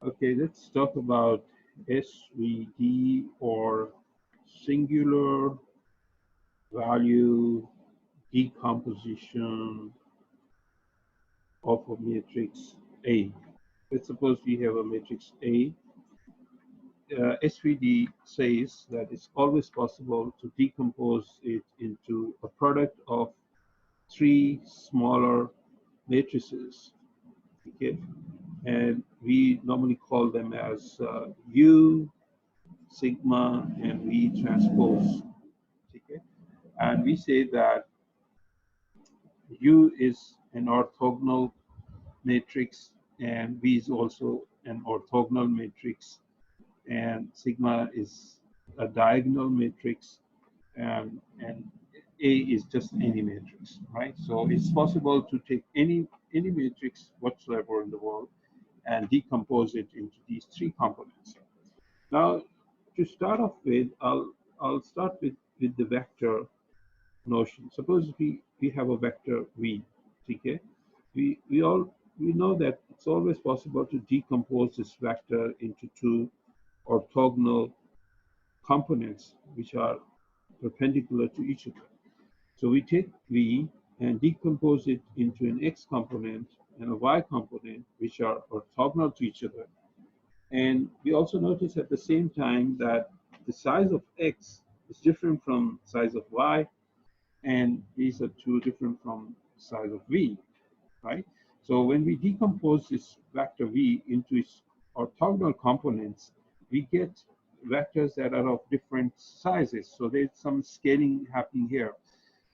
Okay, let's talk about SVD, or Singular Value Decomposition of a matrix A. Let's suppose we have a matrix A. SVD says that it's always possible to decompose it into a product of three smaller matrices. Okay, and we normally call them as U, sigma, and V transpose. Okay, and we say that U is an orthogonal matrix, and V is also an orthogonal matrix, and sigma is a diagonal matrix, and A is just any matrix, right? So it's possible to take any matrix whatsoever in the world and decompose it into these three components. Now, to start off with, I'll start with the vector notion. Suppose we have a vector V, okay? We know that it's always possible to decompose this vector into two orthogonal components which are perpendicular to each other. So we take V and decompose it into an X component and a Y component which are orthogonal to each other. And we also notice at the same time that the size of X is different from size of Y, and these are two different from size of V, right? So when we decompose this vector V into its orthogonal components, we get vectors that are of different sizes. So there's some scaling happening here.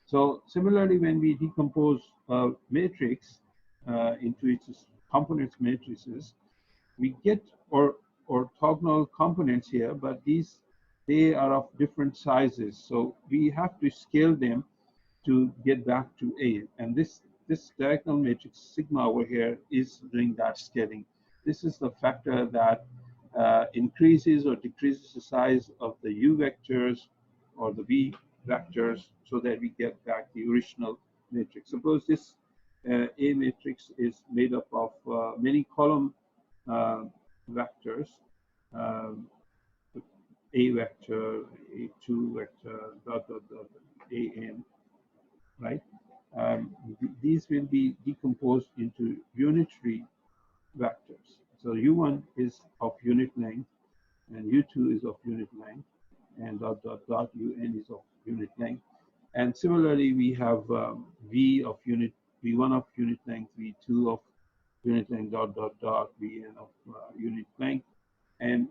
So similarly, when we decompose a matrix into its components matrices, we get orthogonal components here, but they are of different sizes. So we have to scale them to get back to A. And this diagonal matrix sigma over here is doing that scaling. This is the factor that increases or decreases the size of the U vectors or the V vectors so that we get back the original matrix. Suppose this A matrix is made up of many column vectors, A vector, A2 vector, dot, dot, dot, AN, right? These will be decomposed into unitary vectors. So U1 is of unit length, and U2 is of unit length, and dot, dot, dot, UN is of unit length. And similarly, we have V1 of unit length, V2 of unit length, dot, dot, dot, Vn of unit length. And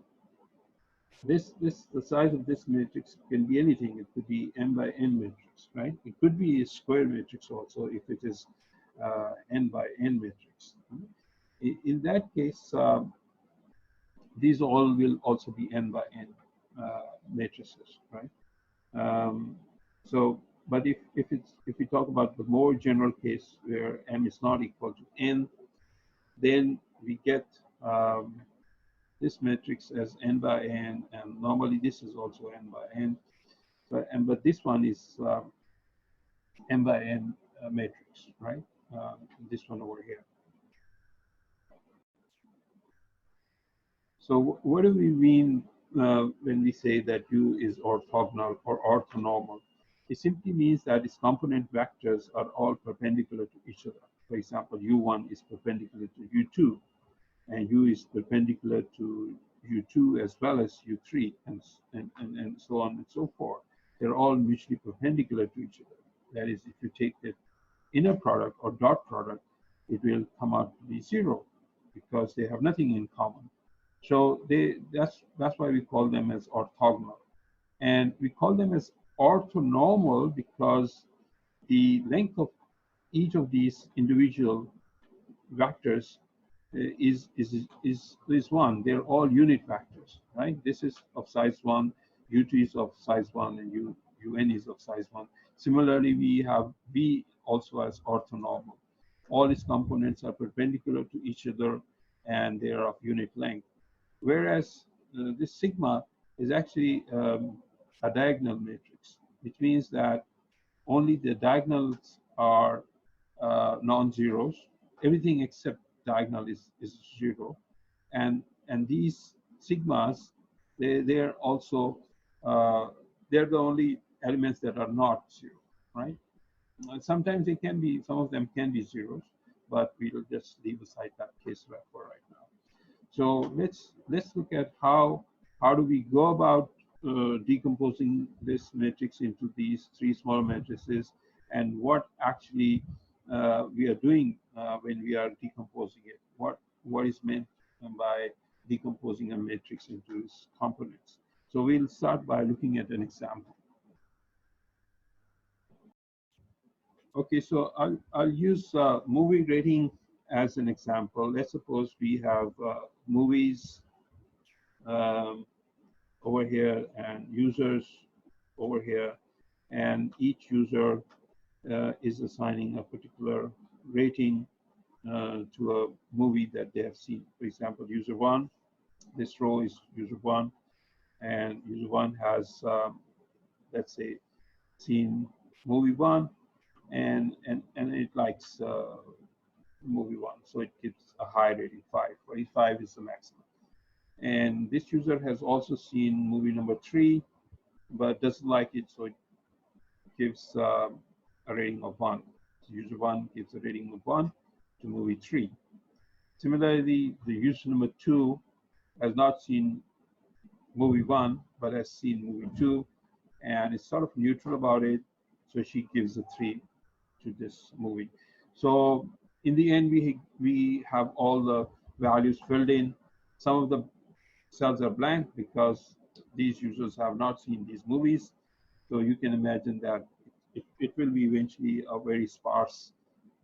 the size of this matrix can be anything. It could be n by n matrix, right? It could be a square matrix also if it is n by n matrix. In that case, these all will also be n by n matrices, right? But if we talk about the more general case where m is not equal to n, then we get this matrix as n by n, and normally this is also n by n, but this one is n by n matrix, right? This one over here. So what do we mean when we say that U is orthogonal or orthonormal? It simply means that its component vectors are all perpendicular to each other. For example, U1 is perpendicular to U2, and U is perpendicular to U2 as well as U3, and so on and so forth. They're all mutually perpendicular to each other. That is, if you take the inner product or dot product, it will come out to be zero because they have nothing in common. So that's why we call them as orthogonal. And we call them as orthonormal because the length of each of these individual vectors is one. They're all unit vectors, right? This is of size 1, U2 is of size 1, and UN is of size 1. Similarly, we have V also as orthonormal. All its components are perpendicular to each other, and they are of unit length. Whereas this sigma is actually a diagonal matrix, which means that only the diagonals are non-zeros. Everything except diagonal is zero. and these sigmas, they're also they're the only elements that are not zero, right? Sometimes they can be, some of them can be zeros, but we'll just leave aside that case for right now. So let's look at how do we go about decomposing this matrix into these three small matrices, and what actually we are doing when we are decomposing it. What is meant by decomposing a matrix into its components. So we'll start by looking at an example. Okay, so I'll use movie rating as an example. Let's suppose we have movies um, over here and users over here, and each user is assigning a particular rating to a movie that they have seen. For example, user one, this row is user one, and user one has, let's say, seen movie one, and it likes movie one, so it gives a high rating, 5. 5 is the maximum. And this user has also seen movie number 3, but doesn't like it, so it gives a rating of 1. So user 1 gives a rating of 1 to movie 3. Similarly, the user number 2 has not seen movie 1, but has seen movie 2, and is sort of neutral about it, so she gives a 3 to this movie. So in the end, we have all the values filled in. Some of the cells are blank because these users have not seen these movies. So you can imagine that it will be eventually a very sparse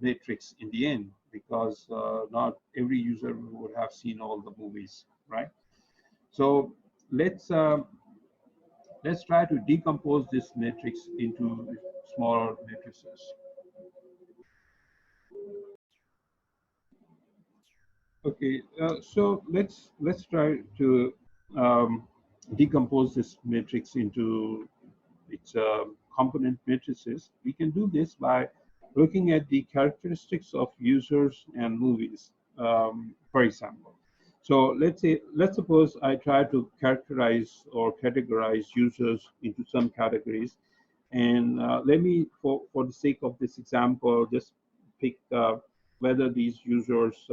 matrix in the end, because not every user would have seen all the movies, right? So let's let's try to decompose this matrix into smaller matrices. Okay, so let's try to decompose this matrix into its component matrices. We can do this by looking at the characteristics of users and movies, for example. So let's suppose I try to characterize or categorize users into some categories, and let me, for the sake of this example, just pick whether these users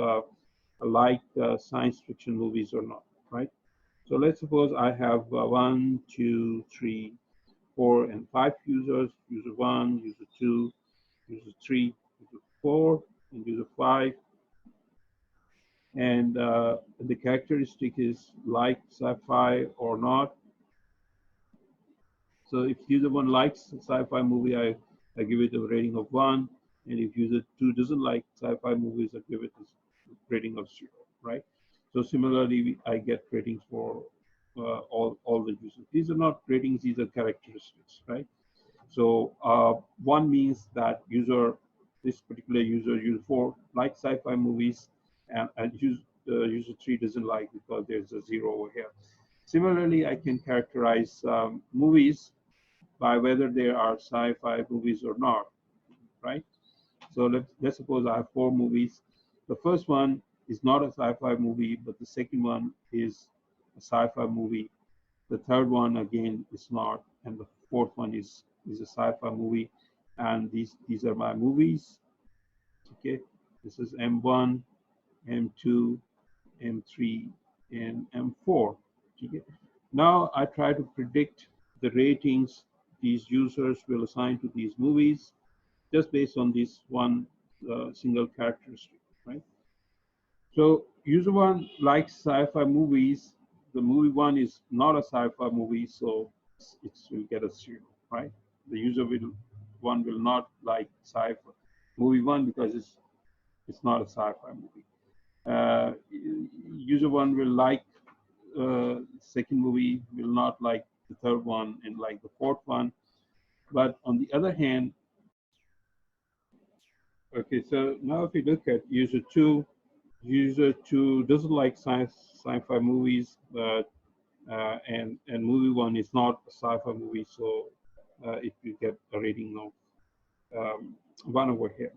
like science fiction movies or not, right? So let's suppose I have 1, 2, 3, 4, and 5 users: user 1, user 2, user 3, user 4, and user 5. And the characteristic is like sci-fi or not. So if user 1 likes a sci-fi movie, I give it a rating of 1. And if user 2 doesn't like sci-fi movies, I give it a rating of 0, right? So similarly, I get ratings for all the users. These are not ratings, these are characteristics, right? So 1 means that this particular user 4, likes sci-fi movies, and user 3 doesn't like, because there's a 0 over here. Similarly, I can characterize movies by whether they are sci-fi movies or not, right? So let's suppose I have 4 movies. The first one is not a sci-fi movie, but the second one is a sci-fi movie. The third one again is not, and the fourth one is a sci-fi movie. And these are my movies. Okay, this is M1, M2, M3, and M4. Okay. Now I try to predict the ratings these users will assign to these movies, just based on this one single characteristic, right? So user 1 likes sci-fi movies. The movie 1 is not a sci-fi movie, so it will get a 0, right? The user 1 will not like sci-fi movie 1 because it's not a sci-fi movie. User 1 will like second movie, will not like the third one, and like the fourth one. But on the other hand, okay, so now if you look at user 2 doesn't like sci-fi movies, but and movie 1 is not a sci-fi movie, so it will get a rating of 1 over here.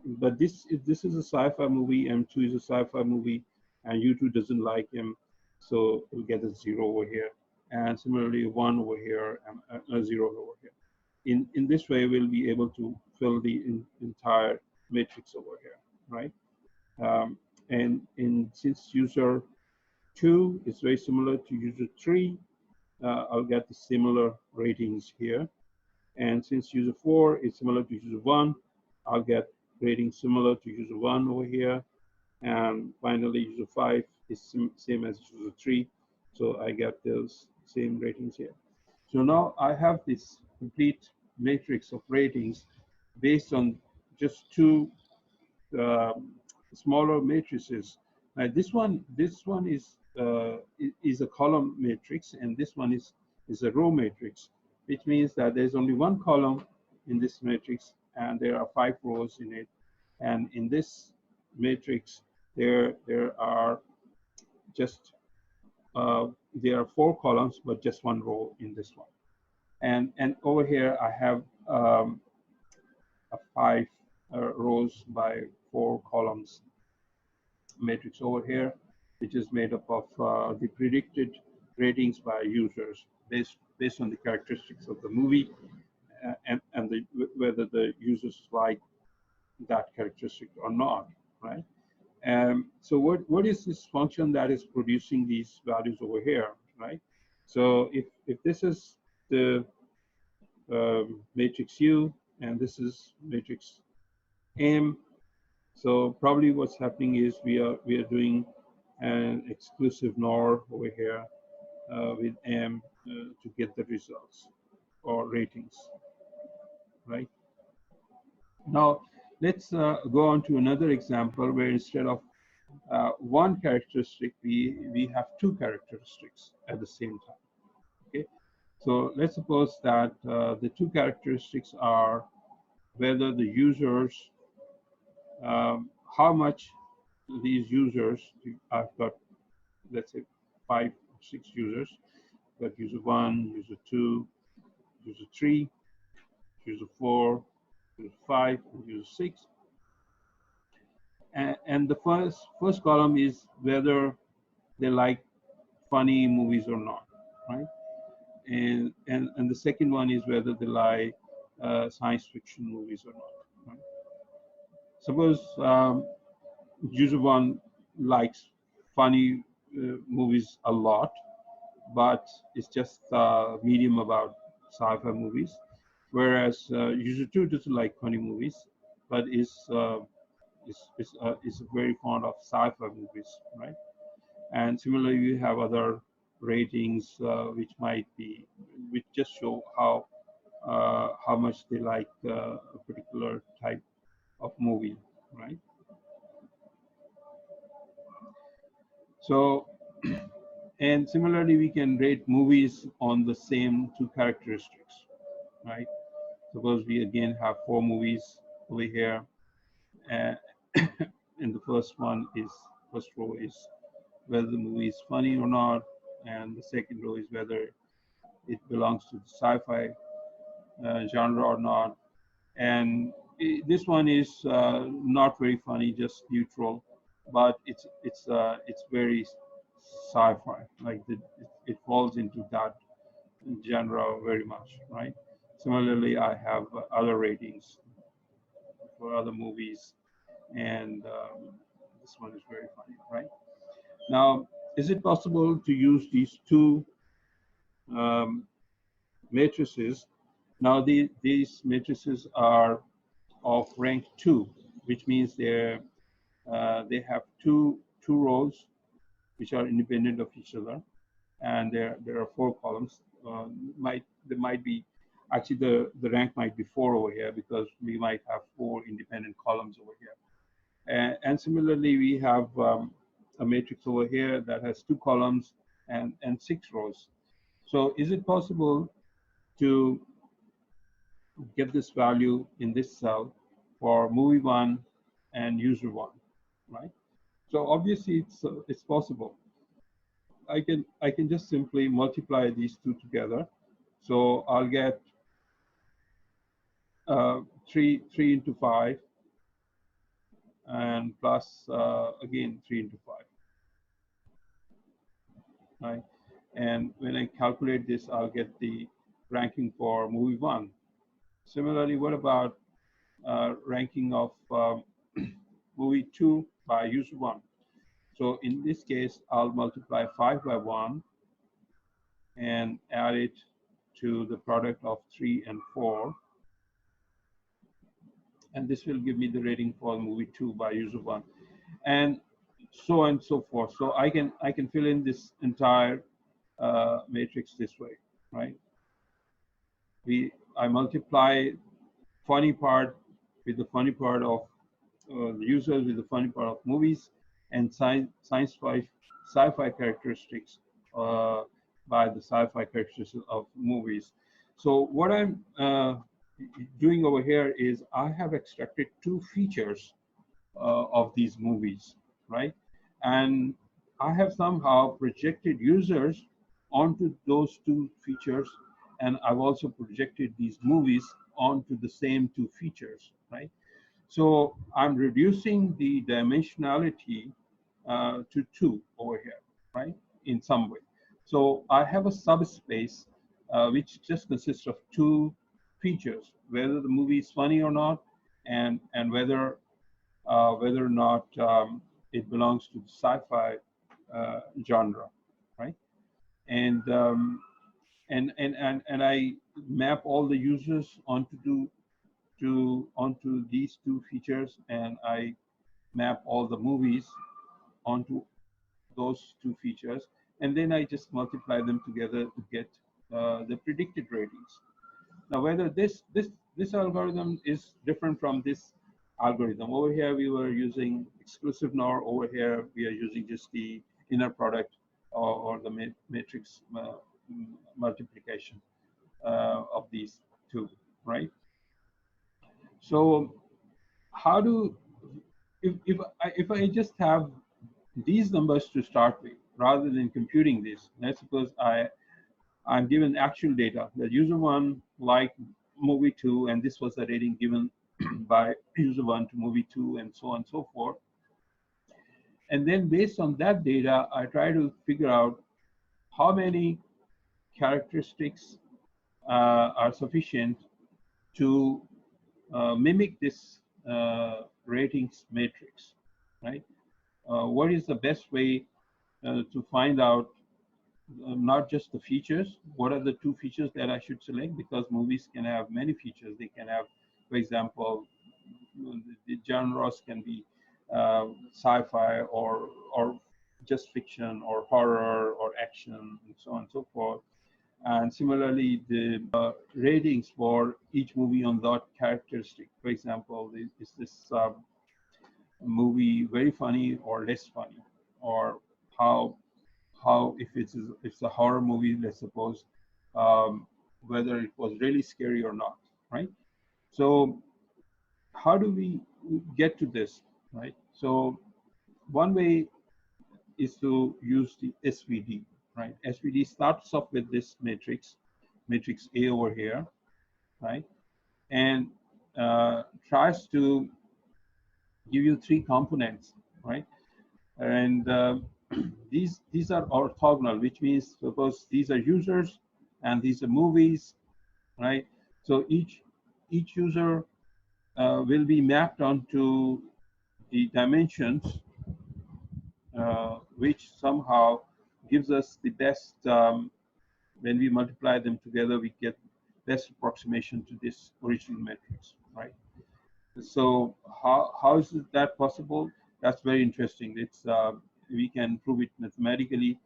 But this is a sci-fi movie, M2 is a sci-fi movie, and U2 doesn't like him, so we'll get a 0 over here. And similarly, 1 over here and a 0 over here. In this way, we'll be able to fill the entire matrix over here, right? And since user 2 is very similar to user 3, I'll get the similar ratings here. And since user 4 is similar to user 1, I'll get ratings similar to user 1 over here. And finally, user 5 is same as user 3. So I get those same ratings here. So now I have this complete matrix of ratings based on just two smaller matrices. Now this one is a column matrix, and this one is a row matrix, which means that there's only one column in this matrix, and there are 5 rows in it. And in this matrix, there are just there are 4 columns, but just 1 row in this one. And over here, I have a 5 rows by 4 columns matrix over here, which is made up of the predicted ratings by users based on the characteristics of the movie and whether the users like that characteristic or not, right? So what is this function that is producing these values over here, right? So if this is the matrix U and this is matrix M, so probably what's happening is we are doing an exclusive NOR over here with M to get the results or ratings, right? Now let's go on to another example where instead of one characteristic, we have 2 characteristics at the same time. Okay, so let's suppose that the 2 characteristics are whether the users, how much these users, I've got, let's say 5 or 6 users, got user 1, user 2, user 3, user 4, user 5, and user 6. And the first column is whether they like funny movies or not, right? And the second one is whether they like science fiction movies or not, right? Suppose user 1 likes funny movies a lot, but it's just medium about sci-fi movies, whereas user 2 doesn't like funny movies, but is very fond of sci-fi movies, right? And similarly, we have other ratings which just show how much they like a particular type of movie, right? So, and similarly, we can rate movies on the same 2 characteristics, right? Suppose we again have 4 movies over here, and the first row is whether the movie is funny or not, and the second row is whether it belongs to the sci-fi genre or not. And this one is not very funny, just neutral, but it's very sci-fi. Like it falls into that genre very much, right? Similarly, I have other ratings for other movies, and this one is very funny, right? Now, is it possible to use these 2 matrices? Now, these matrices are of rank 2, which means they have two rows which are independent of each other, and there are 4 columns. There might be actually the rank might be 4 over here because we might have 4 independent columns over here. And similarly, we have a matrix over here that has 2 columns and 6 rows. So is it possible to get this value in this cell for movie 1 and user 1, right? So obviously it's possible. I can just simply multiply these 2 together. So I'll get 3 into 5 and plus again 3 into 5. right? And when I calculate this, I'll get the ranking for movie 1. Similarly, what about ranking of movie 2 by user 1? So in this case, I'll multiply 5 by 1 and add it to the product of 3 and 4. And this will give me the rating for movie 2 by user 1. And so on and so forth. So I can fill in this entire matrix this way, right? I multiply funny part with the funny part of the users, with the funny part of movies, and sci-fi characteristics by the sci-fi characteristics of movies. So what I'm doing over here is I have extracted 2 features of these movies, right? And I have somehow projected users onto those 2 features, and I've also projected these movies onto the same 2 features, right? So I'm reducing the dimensionality to 2 over here, right? In some way. So I have a subspace which just consists of 2 features, whether the movie is funny or not, and whether or not it belongs to the sci-fi genre, right? And, and I map all the users onto these 2 features, and I map all the movies onto those 2 features, and then I just multiply them together to get the predicted ratings. Now, whether this algorithm is different from this algorithm. Over here, we were using exclusive NOR. Over here, we are using just the inner product or the matrix multiplication of these 2, right? So how do, if I just have these numbers to start with, rather than computing this, let's suppose I'm given actual data that user 1 liked movie 2, and this was the rating given by user 1 to movie 2, and so on and so forth. And then based on that data, I try to figure out how many characteristics are sufficient to mimic this ratings matrix, right? What is the best way to find out not just the features, what are the 2 features that I should select, because movies can have many features. They can have, for example, the genres can be sci-fi or just fiction or horror or action and so on and so forth. And similarly, the ratings for each movie on that characteristic. For example, is this movie very funny or less funny, or how if it's a horror movie, let's suppose, whether it was really scary or not, right? So how do we get to this, right? So one way is to use the SVD, right? SVD starts off with this matrix A over here, right? And tries to give you 3 components, right? And these are orthogonal, which means suppose these are users and these are movies, right? So each user will be mapped onto the dimensions, which somehow gives us the best. When we multiply them together, we get best approximation to this original matrix, right? So how is that possible? That's very interesting. It's we can prove it mathematically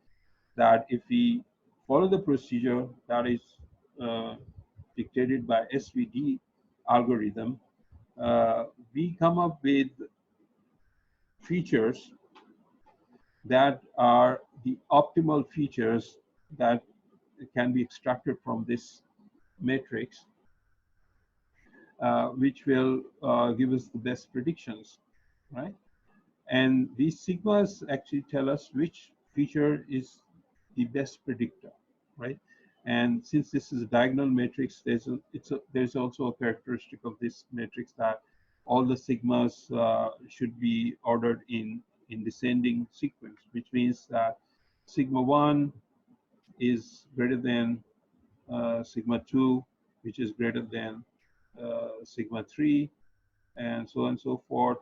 that if we follow the procedure that is dictated by SVD algorithm, we come up with features that are the optimal features that can be extracted from this matrix, which will give us the best predictions, right? And these sigmas actually tell us which feature is the best predictor, right? And since this is a diagonal matrix, there's also a characteristic of this matrix that all the sigmas should be ordered in descending sequence, which means that sigma 1 is greater than sigma 2, which is greater than sigma 3, and so on and so forth.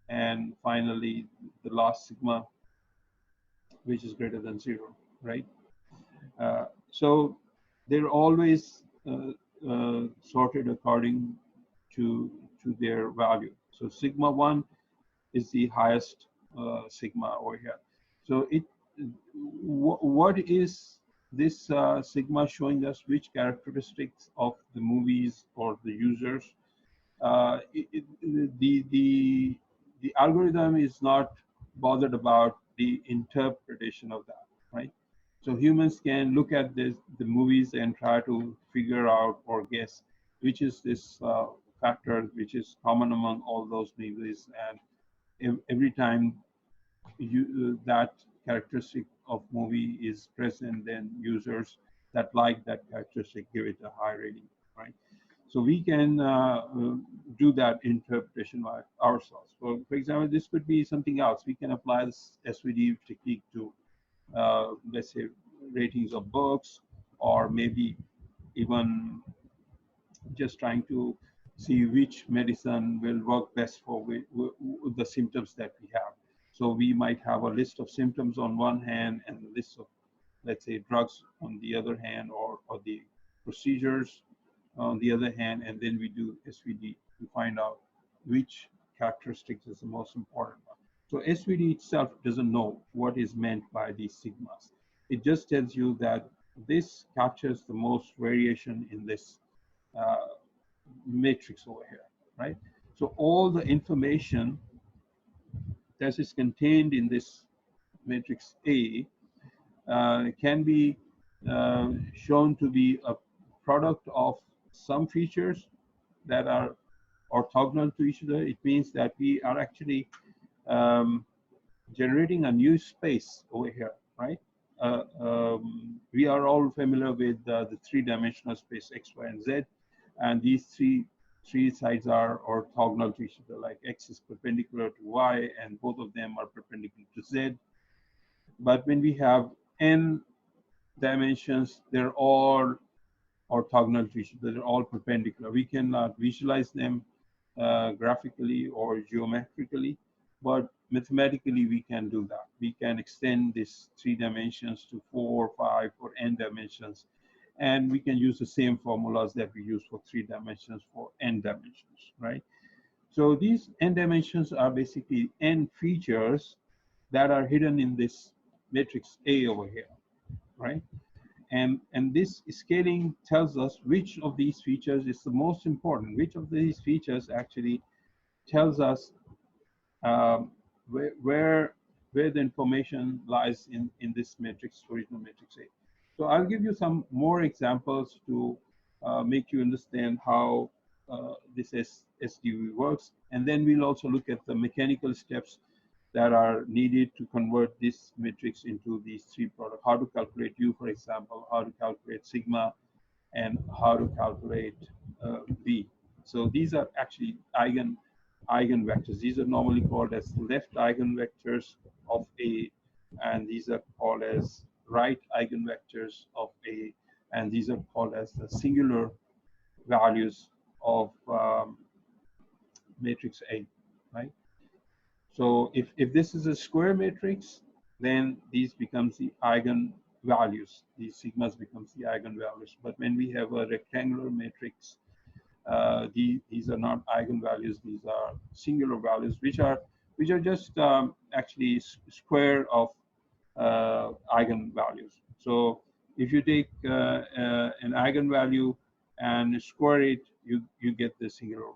And finally, the last sigma, which is greater than 0, right? So they're always sorted according to their value. So sigma 1 is the highest sigma over here. So what is this sigma showing us? Which characteristics of the movies or the users? The algorithm is not bothered about the interpretation of that, right? So humans can look at the movies and try to figure out or guess which is this factor which is common among all those movies, and every time that characteristic of movie is present, then users that like that characteristic give it a high rating, right? So we can do that interpretation by ourselves. For example, this could be something else. We can apply this SVD technique to, let's say, ratings of books, or maybe even just trying to see which medicine will work best for the symptoms that we have. So we might have a list of symptoms on one hand and a list of, let's say, drugs on the other hand, or the procedures on the other hand, and then we do SVD to find out which characteristics is the most important one. So SVD itself doesn't know what is meant by these sigmas. It just tells you that this captures the most variation in this matrix over here, right? So all the information that is contained in this matrix A can be shown to be a product of some features that are orthogonal to each other. It means that we are actually generating a new space over here, right? We are all familiar with the three-dimensional space X, Y, and Z, and these three sides are orthogonal to each other. Like X is perpendicular to Y, and both of them are perpendicular to Z. But when we have n dimensions, they're all orthogonal to each other. They're all perpendicular. We cannot visualize them graphically or geometrically, but mathematically we can do that. We can extend this 3 dimensions to 4, 5, or n dimensions, and we can use the same formulas that we use for 3 dimensions for n dimensions, right? So these n dimensions are basically n features that are hidden in this matrix A over here, right? And this scaling tells us which of these features is the most important. Which of these features actually tells us where the information lies in this matrix, original matrix A. So I'll give you some more examples to make you understand how this SDV works. And then we'll also look at the mechanical steps that are needed to convert this matrix into these 3 products. How to calculate U, for example, how to calculate sigma, and how to calculate V. So these are actually eigenvectors. These are normally called as left eigenvectors of A, and these are called as right eigenvectors of A, and these are called as the singular values of matrix A, right? So if this is a square matrix, then these becomes the eigenvalues. These sigmas becomes the eigenvalues. But when we have a rectangular matrix, these are not eigenvalues. These are singular values, which are just actually square of eigenvalues. So if you take an eigenvalue and square it, you get the singular